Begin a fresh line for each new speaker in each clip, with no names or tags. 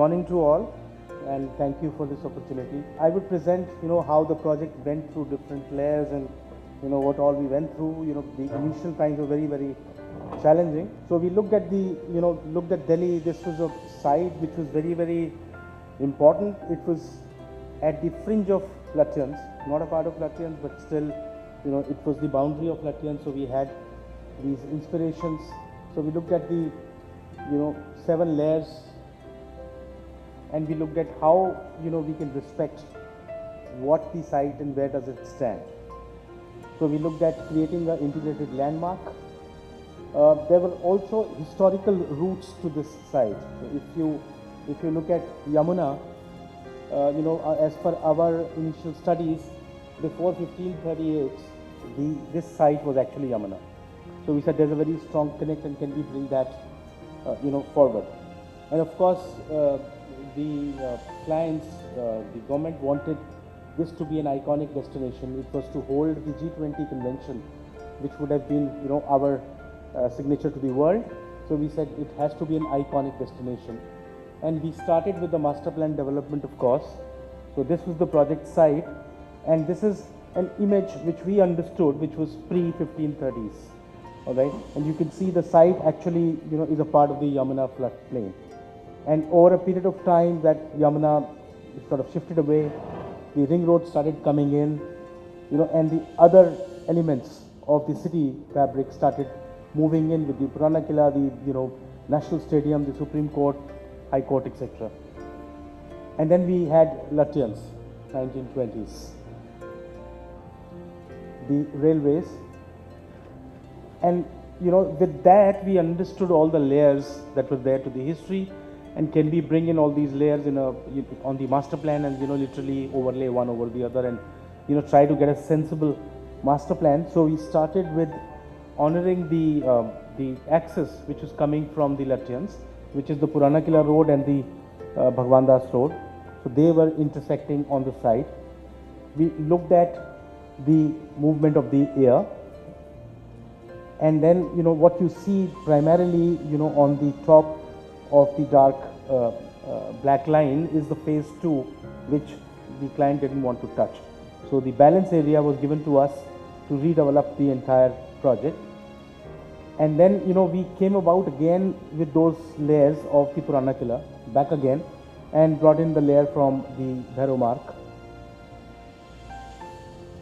morning to all, and thank you for this opportunity. I will present, how the project went through different layers and, what all we went through. The initial times were very, very challenging. So we looked at looked at Delhi. This was a site which was very, very important. It was at the fringe of Lutyens, not a part of Lutyens, but still, it was the boundary of Lutyens. So we had these inspirations. So we looked at the, 7 layers, and we looked at how, we can respect what the site and where does it stand. So we looked at creating an integrated landmark. There were also historical roots to this site. So if you look at Yamuna, as per our initial studies, before 1538, this site was actually Yamuna. So we said there's a very strong connect, and can we bring that, forward? And of course, the clients, the government wanted this to be an iconic destination. It was to hold the G20 convention, which would have been, our signature to the world. So we said it has to be an iconic destination. And we started with the master plan development, of course. So this was the project site, and this is an image which we understood, which was pre-1530s. All right, and you can see the site actually, is a part of the Yamuna floodplain. And over a period of time, that Yamuna sort of shifted away. The ring road started coming in, and the other elements of the city fabric started moving in with the Purana Killa, the National Stadium, the Supreme Court, High Court, etc. And then we had Lutyens, 1920s, the railways. And with that we understood all the layers that were there to the history, and can we bring in all these layers on the master plan, and literally overlay one over the other, and try to get a sensible master plan. So we started with honoring the access which is coming from the Lutyens, which is the Purana Killa road and the Bhagwan Das road. So they were intersecting on the site. We looked at the movement of the air. And then, what you see primarily, on the top of the dark black line is the phase 2, which the client didn't want to touch. So the balance area was given to us to redevelop the entire project. And then, we came about again with those layers of the Purana Killa, back again, and brought in the layer from the Bhairo Mark.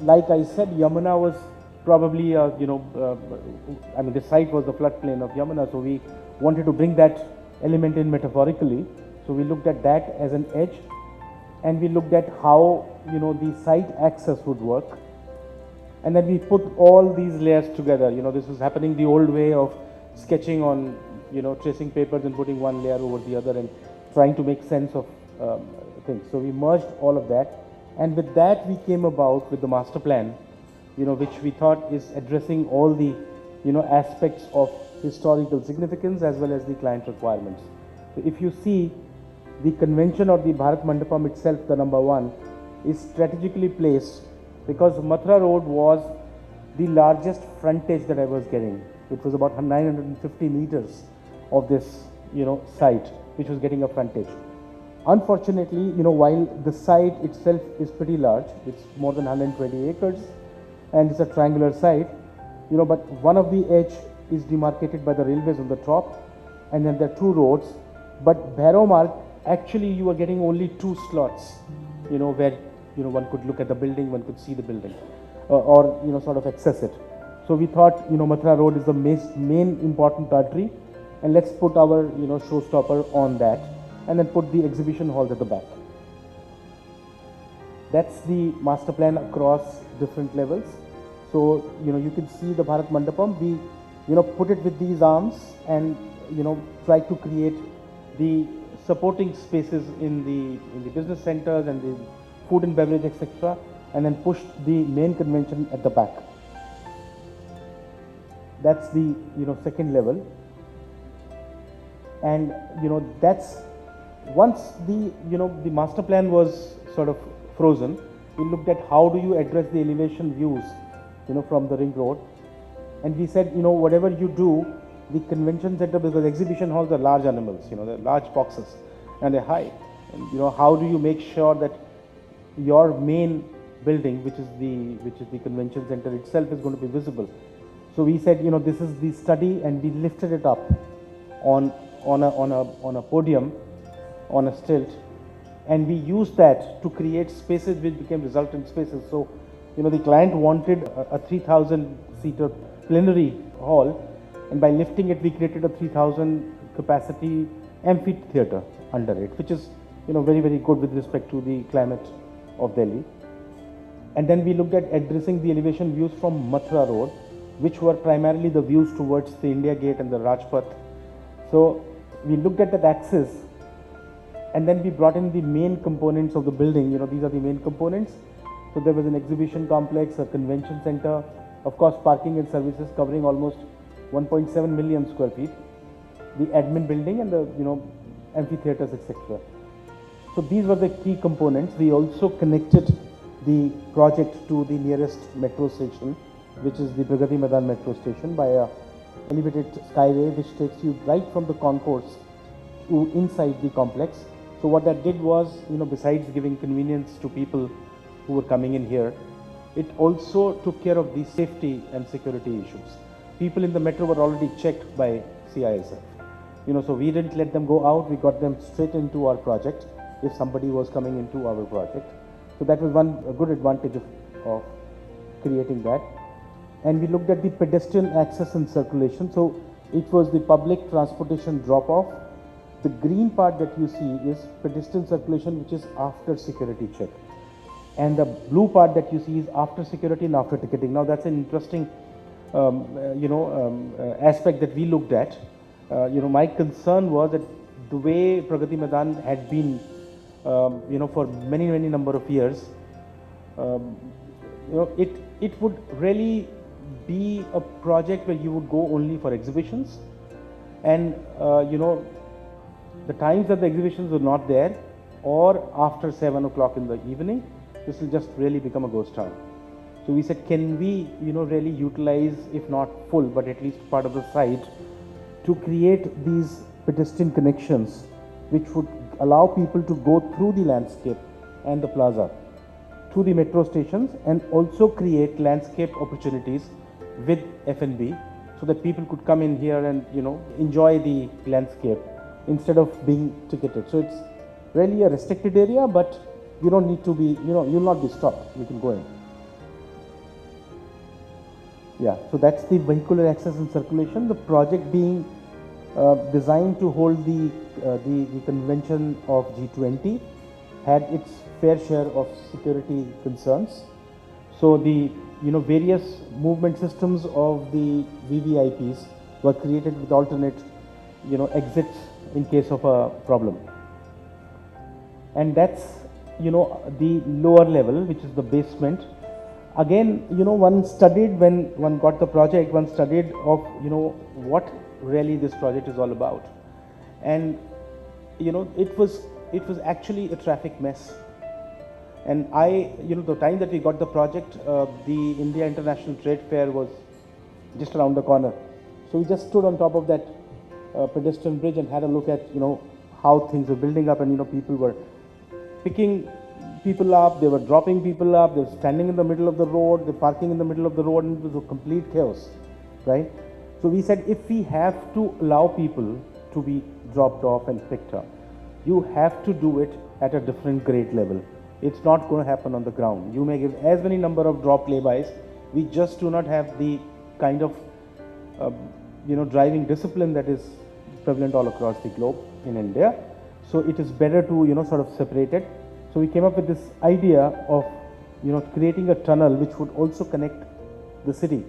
Like I said, Yamuna was probably, the site was the floodplain of Yamuna, so we wanted to bring that element in metaphorically. So we looked at that as an edge, and we looked at how, the site access would work. And then we put all these layers together. This was happening the old way of sketching on, tracing papers and putting one layer over the other and trying to make sense of things. So we merged all of that, and with that we came about with the master plan, which we thought is addressing all the, aspects of historical significance as well as the client requirements. So if you see the convention or the Bharat Mandapam itself, the number 1, is strategically placed because Mathura Road was the largest frontage that I was getting. It was about 950 meters of this, site, which was getting a frontage. Unfortunately, while the site itself is pretty large, it's more than 120 acres, and it's a triangular site, but one of the edge is demarcated by the railways on the top, and then there are 2 roads. But Bhairo Mark, actually you are getting only 2 slots, where, one could look at the building, one could see the building, or, sort of access it. So we thought, Mathura Road is the main important artery, and let's put our, showstopper on that, and then put the exhibition halls at the back. That's the master plan across different levels. So, you can see the Bharat Mandapam. We, put it with these arms, and, try to create the supporting spaces in the business centers and the food and beverage, etc., and then pushed the main convention at the back. That's the, second level. And, that's once the, the master plan was sort of frozen, we looked at how do you address the elevation views, from the ring road. And we said, whatever you do, the convention center, because exhibition halls are large animals, they're large boxes. and a high. And how do you make sure that your main building, which is the convention center itself, is going to be visible? So we said, this is the study, and we lifted it up on a podium, on a stilt, and we used that to create spaces which became resultant spaces. So, the client wanted a 3,000-seater plenary hall, and by lifting it, we created a 3,000 capacity amphitheater under it, which is, very, very good with respect to the climate of Delhi. And then we looked at addressing the elevation views from Mathura Road, which were primarily the views towards the India Gate and the Rajpath. So we looked at that axis, and then we brought in the main components of the building. These are the main components. So there was an exhibition complex, a convention center, of course parking and services covering almost 1.7 million square feet, the admin building, and the amphitheaters, etc. So these were the key components. We also connected the project to the nearest metro station, which is the Pragati Maidan metro station, by a elevated skyway which takes you right from the concourse to inside the complex. So what that did was, besides giving convenience to people who were coming in here, it also took care of the safety and security issues. People in the metro were already checked by CISF. So we didn't let them go out. We got them straight into our project if somebody was coming into our project. So that was one good advantage of creating that. And we looked at the pedestrian access and circulation. So it was the public transportation drop-off. The green part that you see is pedestrian circulation, which is after security check. And the blue part that you see is after security and after ticketing. Now that's an interesting aspect that we looked at. My concern was that the way Pragati Maidan had been, for many number of years, it would really be a project where you would go only for exhibitions, and the times that the exhibitions were not there, or after 7 o'clock in the evening, this will just really become a ghost town. So we said, can we really utilize, if not full, but at least part of the site, to create these pedestrian connections which would allow people to go through the landscape and the plaza to the metro stations, and also create landscape opportunities with F&B, so that people could come in here and enjoy the landscape instead of being ticketed. So it's really a restricted area, but you don't need to be, you'll not be stopped. You can go in. Yeah, so that's the vehicular access and circulation. The project being designed to hold the convention of G20 had its fair share of security concerns. So the various movement systems of the VVIPs were created with alternate exits in case of a problem. And that's the lower level, which is the basement. Again, one studied, when one got the project, one studied of what really this project is all about. And it was actually a traffic mess. And the time that we got the project, the India International Trade Fair was just around the corner. So we just stood on top of that pedestrian bridge and had a look at how things were building up, and people were picking people up, they were dropping people up, they were standing in the middle of the road, they were parking in the middle of the road, and it was a complete chaos, right? So we said, if we have to allow people to be dropped off and picked up, you have to do it at a different grade level. It's not going to happen on the ground. You may give as many number of drop laybys, we just do not have the kind of driving discipline that is prevalent all across the globe in India. So it is better to sort of separate it. So we came up with this idea of creating a tunnel which would also connect the city.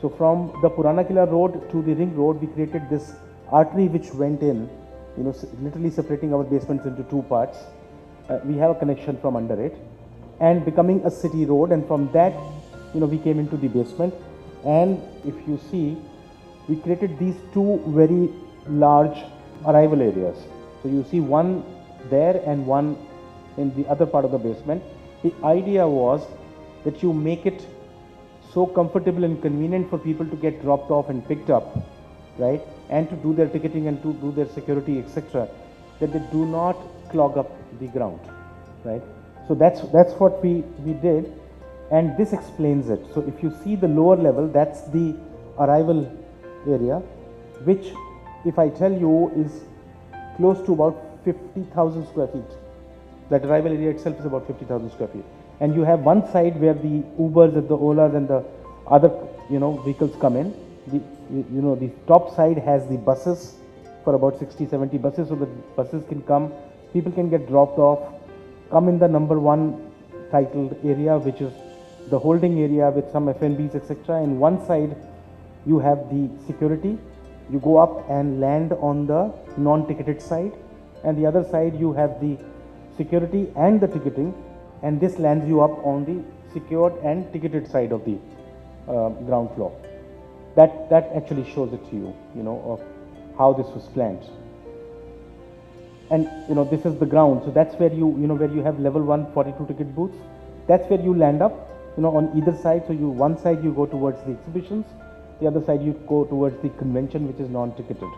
So from the Purana Killa road to the ring road, we created this artery which went in, literally separating our basements into two parts. We have a connection from under it, and becoming a city road, and from that we came into the basement. And if you see, we created these two very large arrival areas. So you see one there and one in the other part of the basement. The idea was that you make it so comfortable and convenient for people to get dropped off and picked up, right, and to do their ticketing and to do their security, etc., that they do not clog up the ground, right? So that's what we did, and this explains it. So if you see the lower level, that's the arrival area, which, if I tell you, is close to about 50,000 square feet. That arrival area itself is about 50,000 square feet. And you have one side where the Ubers and the Olas and the other, vehicles come in. The top side has the buses for about 60-70 buses, so the buses can come, people can get dropped off, come in the number 1 titled area, which is the holding area with some F&Bs, etc. And one side you have the security, you go up and land on the non-ticketed side, and the other side you have the security and the ticketing, and this lands you up on the secured and ticketed side of the ground floor. That actually shows it to you, of how this was planned. And this is the ground, so that's where where you have level 1 42 ticket booths. That's where you land up, on either side. So one side you go towards the exhibitions, the other side you go towards the convention, which is non-ticketed.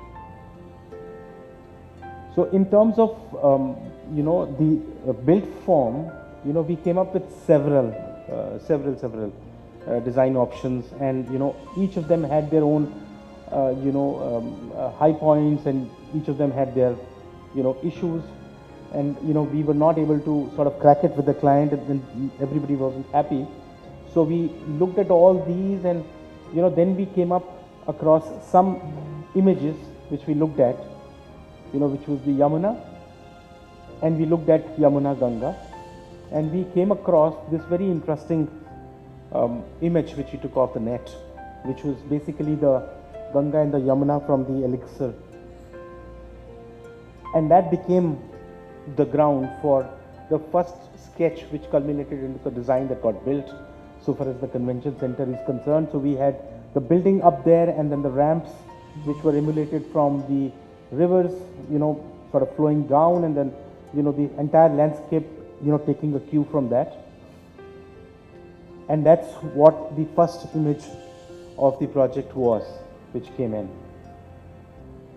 So in terms of the built form, we came up with several design options, and each of them had their own high points, and each of them had their issues, and we were not able to sort of crack it with the client, and everybody wasn't happy. So we looked at all these, and then we came up across some images which we looked at, which was the Yamuna, and we looked at Yamuna Ganga, and we came across this very interesting image which we took off the net, which was basically the Ganga and the Yamuna from the elixir, and that became the ground for the first sketch, which culminated into the design that got built so far as the convention center is concerned. So we had the building up there, and then the ramps which were emulated from the rivers, sort of flowing down, and then the entire landscape taking a cue from that. And that's what the first image of the project was, which came in.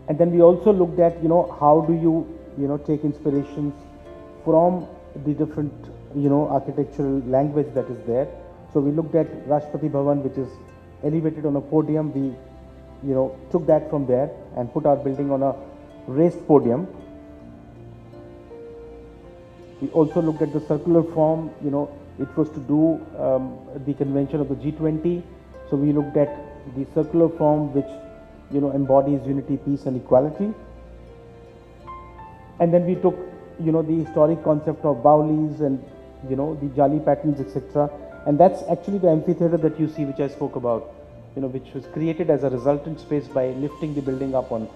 And then we also looked at how do you take inspirations from the different architectural language that is there. So we looked at Rashtrapati Bhavan, which is elevated on a podium. We took that from there and put our building on a raised podium. We also looked at the circular form. It was to do the convention of the G20. So we looked at the circular form, which embodies unity, peace and equality. And then we took the historic concept of Baulis and the Jali patterns, etc. And that's actually the amphitheater that you see, which I spoke about, which was created as a resultant space by lifting the building up on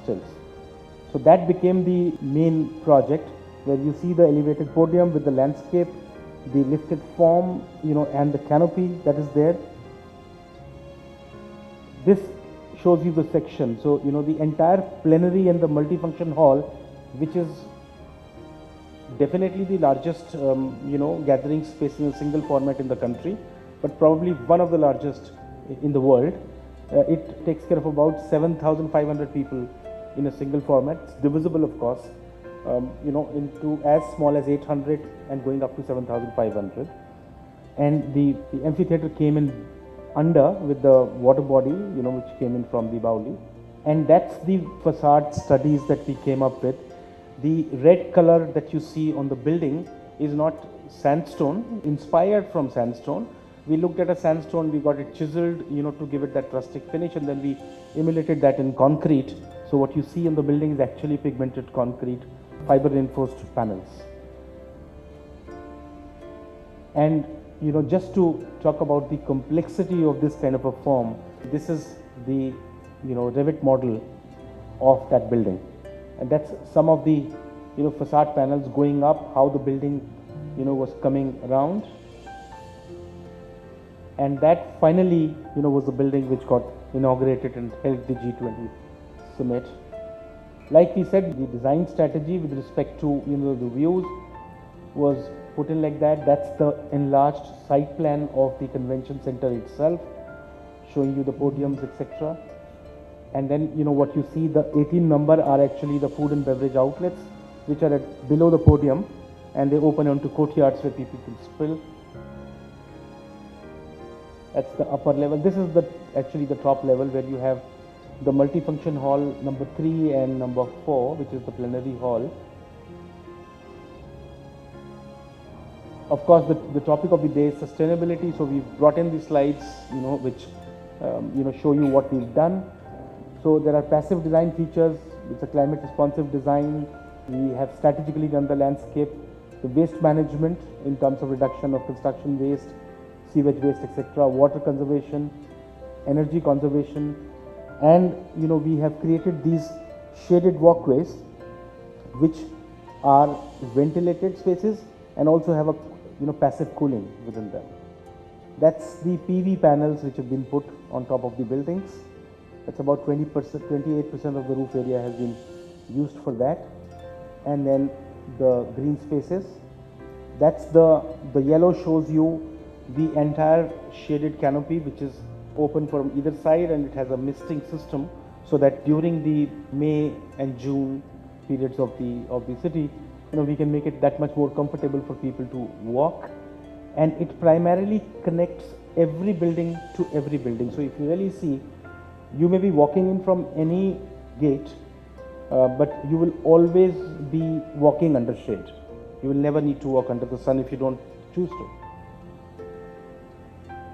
stilts. So that became the main project, where you see the elevated podium with the landscape, the lifted form, and the canopy that is there. This shows you the section. So, the entire plenary and the multifunction hall, which is definitely the largest, gathering space in a single format in the country, but probably one of the largest in the world. It takes care of about 7,500 people in a single format. It's divisible, of course, into as small as 800 and going up to 7,500. And the amphitheater came in under with the water body, which came in from the Bauli. And that's the facade studies that we came up with. The red color that you see on the building is not sandstone, inspired from sandstone. We looked at a sandstone, we got it chiseled, to give it that rustic finish, and then we emulated that in concrete. So what you see in the building is actually pigmented concrete, fiber reinforced panels. And just to talk about the complexity of this kind of a form, this is the Revit model of that building, and that's some of the facade panels going up, how the building was coming around, and that finally was the building which got inaugurated and held the G20 summit. Like we said, the design strategy with respect to the views was put in like that. That's the enlarged site plan of the convention center itself, showing you the podiums, etc. And then, what you see, the 18 number are actually the food and beverage outlets, which are below the podium, and they open onto courtyards where people can spill. That's the upper level. This is actually the top level, where you have the multifunction hall number 3 and number 4, which is the plenary hall. Of course, the topic of the day is sustainability. So we've brought in these slides, which show you what we've done. So there are passive design features. It's a climate responsive design. We have strategically done the landscape, the waste management in terms of reduction of construction waste, sewage waste, etc., water conservation, energy conservation, and we have created these shaded walkways which are ventilated spaces and also have a passive cooling within them. That's the PV panels which have been put on top of the buildings. That's about 20%, 28% of the roof area has been used for that. And then the green spaces. That's the yellow shows you the entire shaded canopy, which is open from either side, and it has a misting system, so that during the May and June periods of the city, we can make it that much more comfortable for people to walk. And it primarily connects every building to every building. So if you really see, you may be walking in from any gate, but you will always be walking under shade. You will never need to walk under the sun if you don't choose to.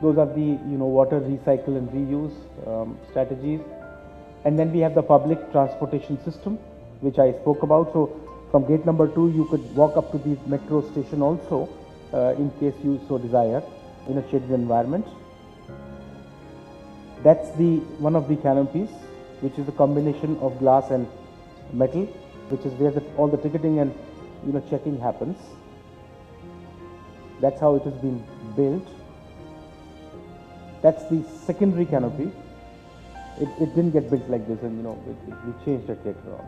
Those are the water recycle and reuse strategies. And then we have the public transportation system, which I spoke about. So from gate number 2, you could walk up to the metro station also, in case you so desire, in a shaded environment. That's one of the canopies, which is a combination of glass and metal, which is where all the ticketing and checking happens. That's how it has been built. That's the secondary canopy. It didn't get built like this, and we changed it later on.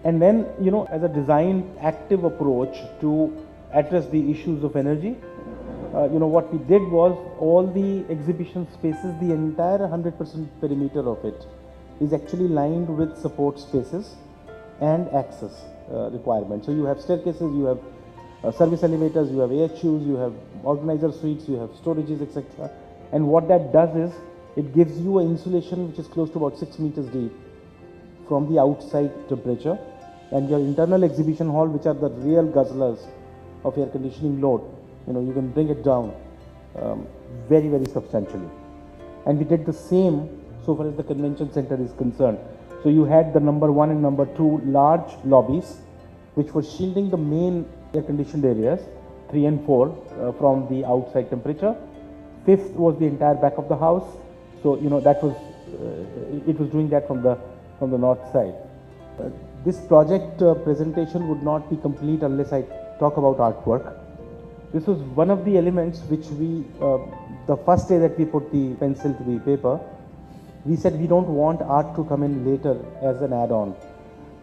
And then, as a design active approach to address the issues of energy, what we did was, all the exhibition spaces, the entire 100% perimeter of it is actually lined with support spaces and access requirements. So you have staircases, you have service elevators, you have AHUs, you have organizer suites, you have storages, etc. And what that does is, it gives you an insulation which is close to about 6 meters deep from the outside temperature. And your internal exhibition hall, which are the real guzzlers of air conditioning load, you can bring it down very, very substantially. And we did the same so far as the convention center is concerned. So you had the number 1 and number 2 large lobbies, which were shielding the main air conditioned areas, 3 and 4, from the outside temperature. 5th was the entire back of the house. So that was it was doing that from the north side. This project presentation would not be complete unless I talk about artwork. This was one of the elements which we, the first day that we put the pencil to the paper, we said we don't want art to come in later as an add-on.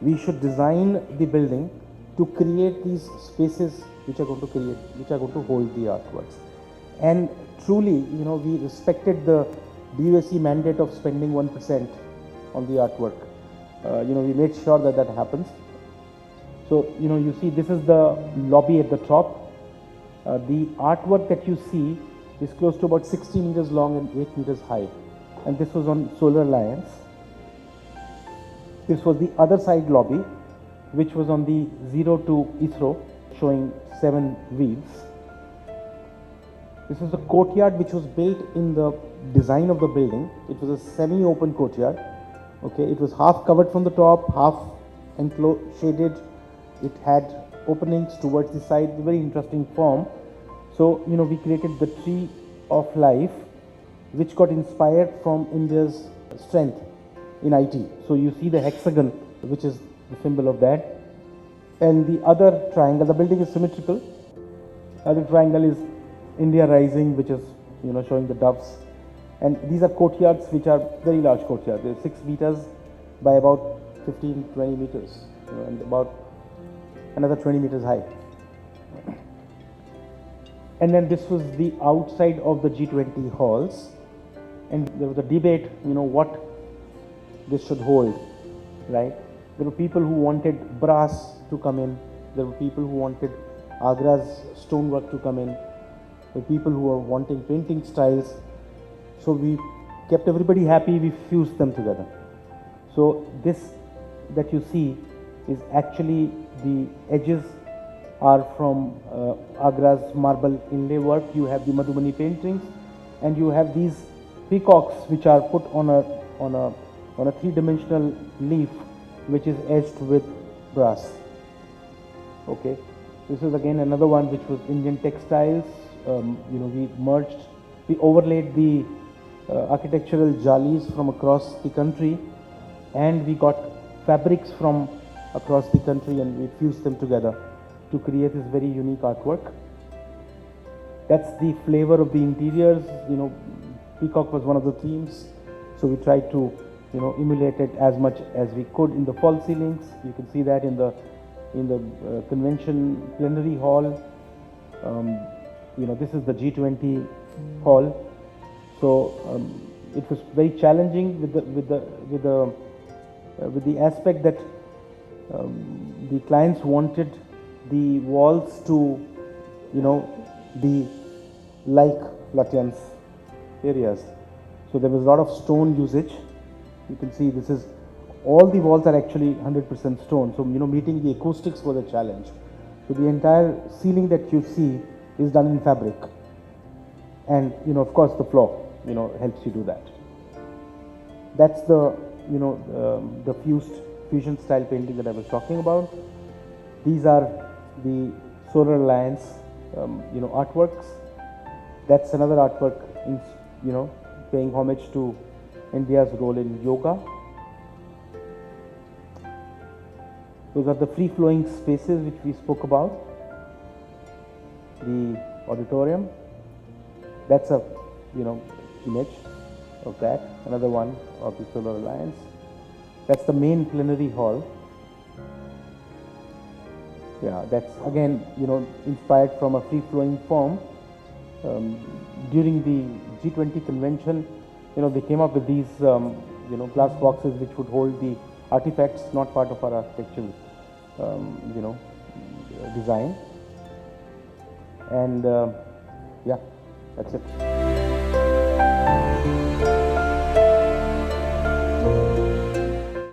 We should design the building to create these spaces which are going to hold the artworks. And truly, we respected the DUSE mandate of spending 1% on the artwork. We made sure that happens. So, you see, this is the lobby at the top. The artwork that you see is close to about 60 meters long and 8 meters high. And this was on solar lines. This was the other side lobby, which was on the 0 to Heathrow, showing 7 wheels. This is a courtyard which was built in the design of the building. It was a semi-open courtyard. Okay, it was half covered from the top, half enclosed, shaded. It had openings towards the side, very interesting form. So, we created the tree of life, which got inspired from India's strength in IT. So you see the hexagon, which is the symbol of that. And the other triangle, the building is symmetrical. Other triangle is India Rising, which is, showing the doves. And these are courtyards, which are very large courtyards. They're 6 meters by about 15, 20 meters, and about another 20 meters high. And then this was the outside of the G20 halls. And there was a debate, what this should hold, right? There were people who wanted brass to come in. There were people who wanted Agra's stonework to come in. There were people who were wanting painting styles. So we kept everybody happy, we fused them together. So this that you see is actually the edges are from Agra's marble inlay work. You have the Madhubani paintings, and you have these peacocks which are put on a three-dimensional leaf, which is edged with brass. Okay, this is again another one which was Indian textiles. We merged, we overlaid the architectural jalis from across the country, and we got fabrics from across the country, and we fused them together to create this very unique artwork. That's the flavor of the interiors. Peacock was one of the themes, so we tried to emulate it as much as we could in the false ceilings. You can see that in the convention plenary hall. This is the G20 hall. So it was very challenging with the aspect that the clients wanted the walls to be like Latyan's areas. So there was a lot of stone usage. You can see this is, all the walls are actually 100% stone. So meeting the acoustics was a challenge. So the entire ceiling that you see is done in fabric, and of course the floor helps you do that. That's the the fusion style painting that I was talking about. These are the Solar Alliance artworks. That's another artwork in paying homage to India's role in yoga. Those are the free-flowing spaces which we spoke about. The auditorium. That's a image of that. Another one of the Solar Alliance. That's the main plenary hall. Yeah, that's again inspired from a free-flowing form. During the G20 convention, they came up with these glass boxes which would hold the artifacts, not part of our architectural design. And yeah, that's it.